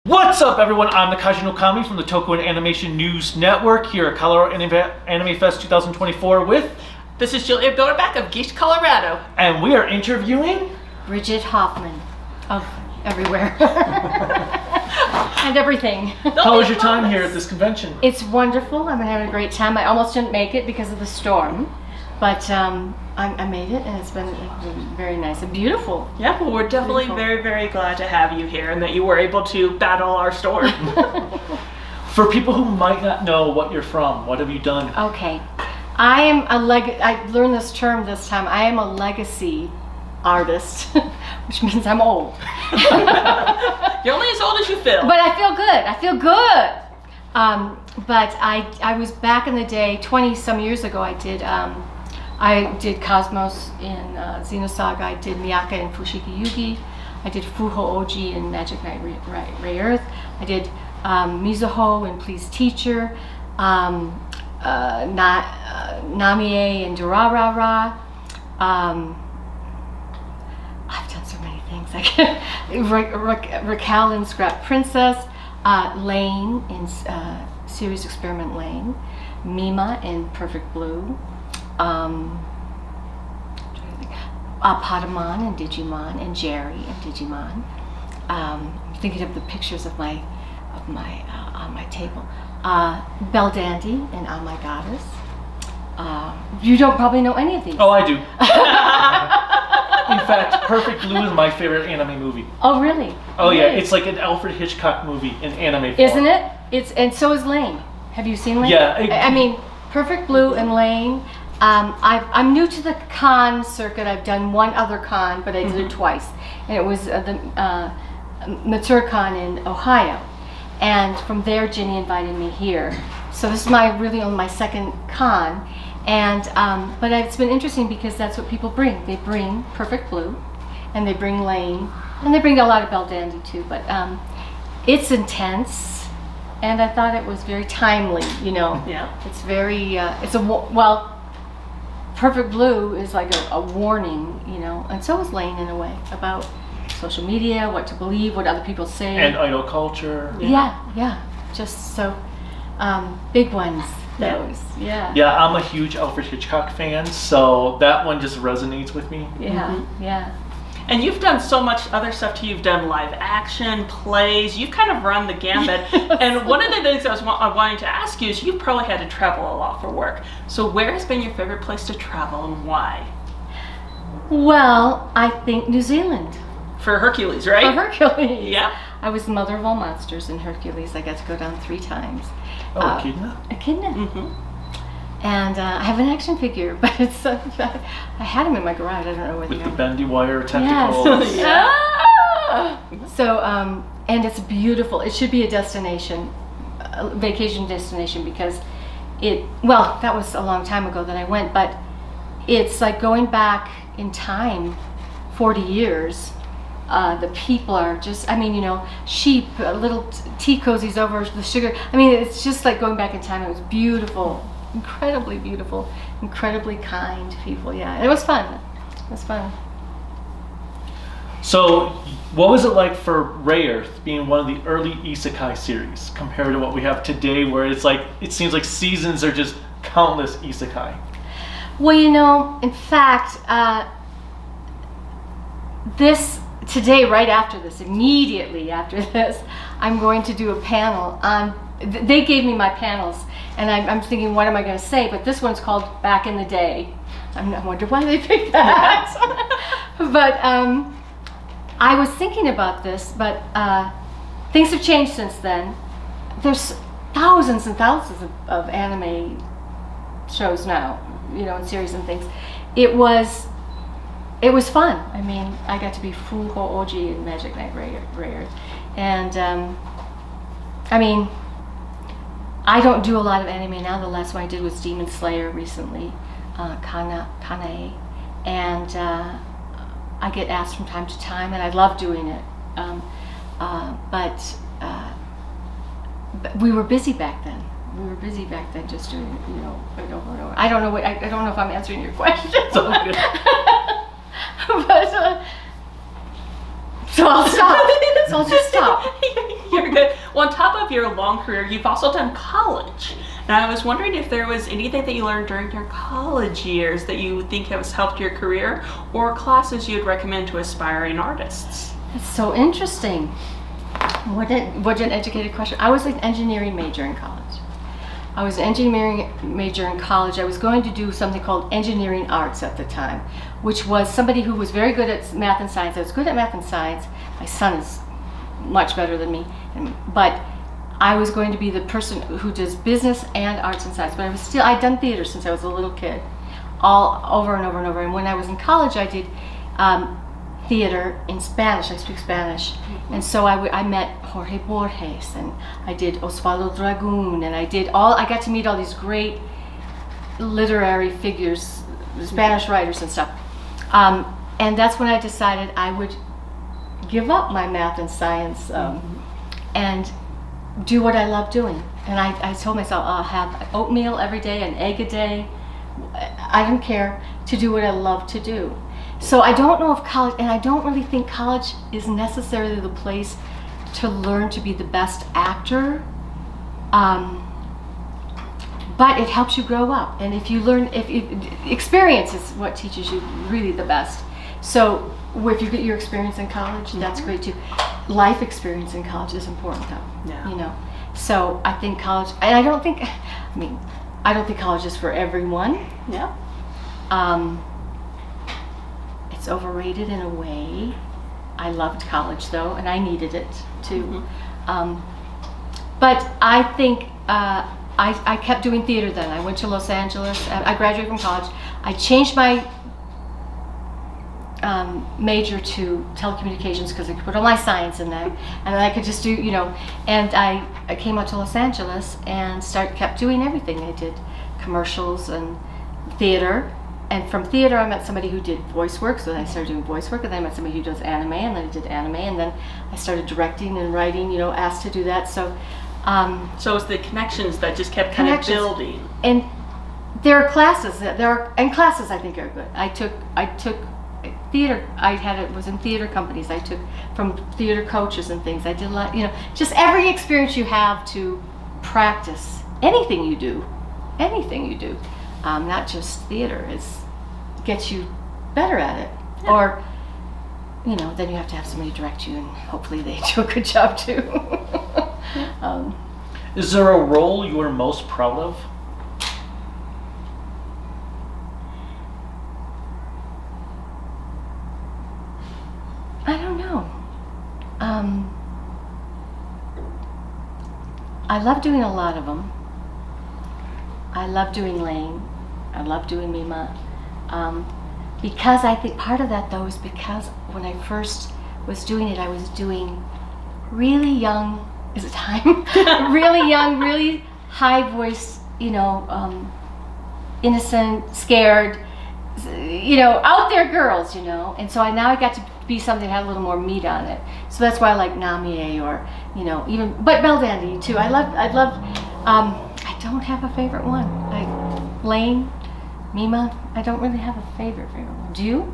What's up, everyone? I'm the Kaiju no Kami from the Toku and Animation News Network here at Colorado Anime Fest 2024 with... This is Julia Bilderback of Geeked Colorado. And we are interviewing... Bridget Hoffman of everywhere. And everything. How was your time here at this convention? It's wonderful. I've been having a great time. I almost didn't make it because of the storm. But I made it, and it's been very nice and beautiful. Yeah, well, we're definitely very, very glad to have you here and that you were able to battle our storm. For people who might not know what you're from, what have you done? Okay. I learned this term this time. I am a legacy artist, which means I'm old. You're only as old as you feel. But I feel good. I feel good. But I was back in the day, 20-some years ago, I did Cosmos in Xenosaga, I did Miyaka in Fushigi Yugi, I did Fuho Oji in Magic Knight Ray Earth, I did Mizuho in Please Teacher, Namie in Durarara. I've done so many things. Raquel in Scrap Princess, Lane in Series Experiment Lane, Mima in Perfect Blue, Patamon and Digimon, and Jerry and Digimon. Thinking of the pictures of my on my table. Belle Dandy and On My Goddess. You don't probably know any of these. Oh, I do. In fact, Perfect Blue is my favorite anime movie. Oh, really? Oh, really? yeah. It's like an Alfred Hitchcock movie in anime form. Isn't it? And so is Lane. Have you seen Lane? Yeah. I mean, Perfect Blue and Lane. I'm new to the con circuit. I've done one other con, but I did it twice. And it was the MatsuroCon in Ohio. And from there, Ginny invited me here. So this is really only my second con. And but it's been interesting because that's what people bring. They bring Perfect Blue, and they bring Lane, and they bring a lot of Belle Dandy too. But it's intense, and I thought it was very timely. You know, Yeah. it's very Perfect Blue is like a warning, you know, and so is Lane in a way about social media, what to believe, what other people say, And idol culture. yeah, just so big ones. Those, yeah. Yeah, I'm a huge Alfred Hitchcock fan, so that one just resonates with me. Yeah, yeah. And you've done so much other stuff too. You've done live action, plays. You've kind of run the gambit. And one of the things I was wanting to ask you is you've probably had to travel a lot for work. So where has been your favorite place to travel and why? Well, I think New Zealand. For Hercules, right? For Hercules. Yeah. I was the mother of all monsters in Hercules. I got to go down 3 times. Oh, Echidna? Echidna. Mm-hmm. And I have an action figure, but it's I had him in my garage. I don't know whether With the bendy wire tentacles. Yes. Yeah. Ah! So, and it's beautiful. It should be a destination, a vacation destination, because that was a long time ago that I went, but it's like going back in time 40 years. The people are just, sheep, little tea cozies over the sugar. I mean, it's just like going back in time. It was beautiful, incredibly beautiful, incredibly kind people. Yeah, it was fun. It was fun. So, what was it like for Ray Earth being one of the early isekai series compared to what we have today, where it's like, it seems like seasons are just countless isekai? Well, in fact, today, right after this, immediately after this, I'm going to do a panel on, they gave me my panels, and I'm thinking, what am I going to say? But this one's called Back in the Day. I wonder why they picked that. But I was thinking about this, but things have changed since then. There's thousands and thousands of anime shows now, and series and things. It was fun. I mean, I got to be Fuho Oji in Magic Knight Ray Earth. And, I don't do a lot of anime now. The last one I did was Demon Slayer recently, Kanae. And I get asked from time to time, and I love doing it. But we were busy back then. Just doing it, over and over. I don't know if I'm answering your question. It's all good. But So I'll stop. So I'll just stop. You're good. Well, on top of your long career, you've also done college. And I was wondering if there was anything that you learned during your college years that you think has helped your career, or classes you'd recommend to aspiring artists. That's so interesting. What an educated question. I was an engineering major in college. I was an engineering major in college. I was going to do something called engineering arts at the time, which was somebody who was very good at math and science. I was good at math and science. My son is much better than me, but I was going to be the person who does business and arts and science. But I'd done theater since I was a little kid, all over and over and over. And when I was in college, I did theater in Spanish. I speak Spanish. And so I met Jorge Borges, and I did Osvaldo Dragoon, and I got to meet all these great literary figures, Spanish writers and stuff. And that's when I decided I would give up my math and science and do what I love doing. And I told myself I'll have oatmeal every day, an egg a day. I don't care, to do what I love to do. So I don't know if college, and I don't really think college is necessarily the place to learn to be the best actor, but it helps you grow up. And if you learn, if experience is what teaches you really the best. So if you get your experience in college, that's great too. Life experience in college is important though. Yeah. You know. So I think college, and I don't think college is for everyone. Yeah. It's overrated in a way. I loved college though, and I needed it too. But I think I kept doing theater then. I went to Los Angeles. I graduated from college. I changed my major to telecommunications because I could put all my science in there, and then I could just do, and I came out to Los Angeles and kept doing everything. I did commercials and theater. And from theater, I met somebody who did voice work, so then I started doing voice work, and then I met somebody who does anime, and then I did anime, and then I started directing and writing, asked to do that. So it's the connections that just kept kind of building. And there are classes, and classes I think are good. I took theater, was in theater companies. I took from theater coaches and things. I did a lot, just every experience you have to practice anything you do, not just theater, gets you better at it. Yeah. Or, then you have to have somebody direct you, and hopefully they do a good job too. Is there a role you are most proud of? I don't know. I love doing a lot of them. I love doing Lane. I love doing Mima. Because I think part of that though is because when I first was doing it, I was doing really young, is it time? Really young, really high voice, innocent, scared, out there girls, and so now I got to be something that had a little more meat on it. So that's why I like Namie or, but Belle Dandy too. I love, I don't have a favorite one. Lane, Mima, I don't really have a favorite one. Do you?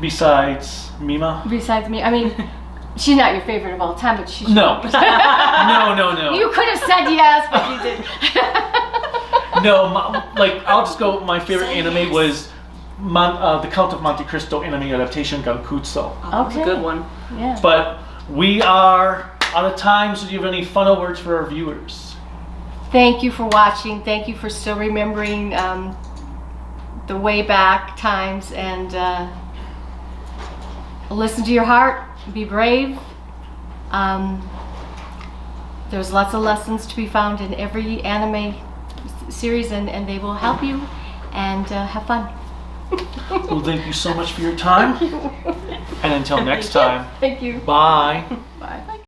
Besides Mima? Besides me, she's not your favorite of all time, but she's... No. No. You could have said yes, but you didn't. No, I'll just go, my favorite anime was the Count of Monte Cristo anime adaptation, Gankutsu. Oh, that's a good one. Yeah. But we are out of time, so do you have any final words for our viewers? Thank you for watching. Thank you for still remembering the way back times, and listen to your heart. Be brave. There's lots of lessons to be found in every anime series, and they will help you, and have fun. Well, thank you so much for your time. And until next time. Thank you. Bye. Bye.